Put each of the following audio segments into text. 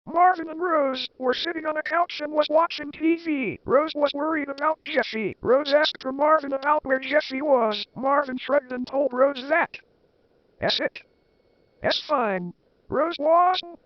Marvin and Rose were sitting on a couch and was watching TV. Rose was worried about Jeffy. Rose asked for Marvin about where Jeffy was. Marvin shrugged and told Rose that. "That's it. That's fine." Rose wasn't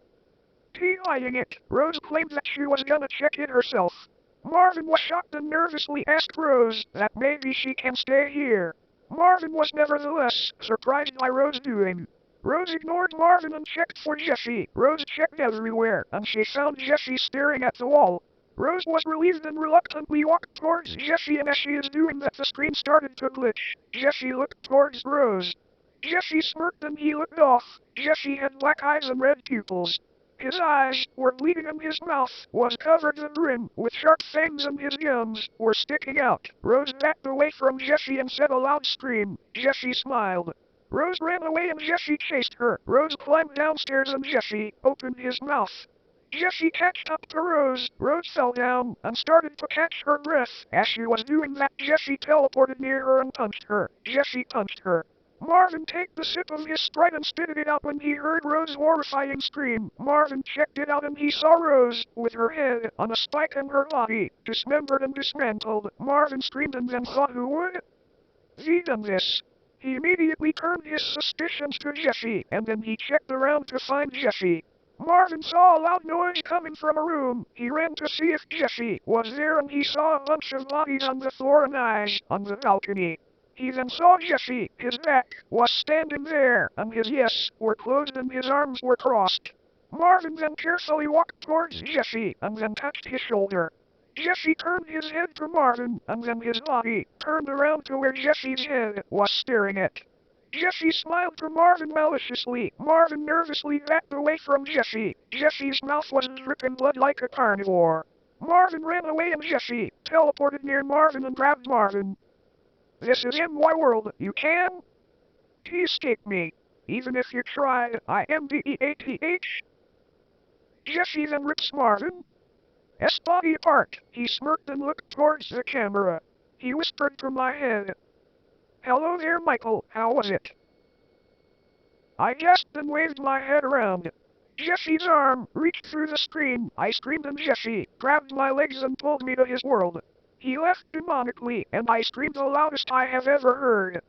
denying it. Rose claimed that she was gonna check it herself. Marvin was shocked and nervously asked Rose that maybe she can stay here. Marvin was nevertheless surprised by Rose doing. Rose ignored Marvin and checked for Jeffy. Rose checked everywhere, and she found Jeffy staring at the wall. Rose was relieved and reluctantly walked towards Jeffy, and as she is doing that the screen started to glitch. Jeffy looked towards Rose. Jeffy smirked and he looked off. Jeffy had black eyes and red pupils. His eyes were bleeding and his mouth was covered to the rim with sharp fangs and his gums were sticking out. Rose backed away from Jeffy and said a loud scream. Jeffy smiled. Rose ran away and Jeffy chased her. Rose climbed downstairs and Jeffy opened his mouth. Jeffy catched up to Rose. Rose fell down and started to catch her breath. As she was doing that, Jeffy teleported near her and punched her. Jeffy punched her. Marvin took the sip of his Sprite and spit it out when he heard Rose's horrifying scream. Marvin checked it out and he saw Rose, with her head on a spike and her body dismembered and dismantled. Marvin screamed and then thought who would have done this. He immediately turned his suspicions to Jeffy, and then he checked around to find Jeffy. Marvin saw a loud noise coming from a room. He ran to see if Jeffy was there and he saw a bunch of bodies on the floor and eyes on the balcony. He then saw Jeffy. His back was standing there, and his eyes were closed and his arms were crossed. Marvin then carefully walked towards Jeffy, and then touched his shoulder. Jeffy turned his head to Marvin, and then his body turned around to where Jeffy's head was staring at. Jeffy smiled to Marvin maliciously. Marvin nervously backed away from Jeffy. Jeffy's mouth was dripping blood like a carnivore. Marvin ran away and Jeffy teleported near Marvin and grabbed Marvin. "This is my world. You can't escape me. Even if you try, I am Jeffy. Jeffy then rips Marvin's body apart. He smirked and looked towards the camera. He whispered to my head, "Hello there, Michael. How was it?" I gasped and waved my head around. Jeffy's arm reached through the screen. I screamed and Jeffy grabbed my legs and pulled me to his world. He left demonically, and I screamed the loudest I have ever heard.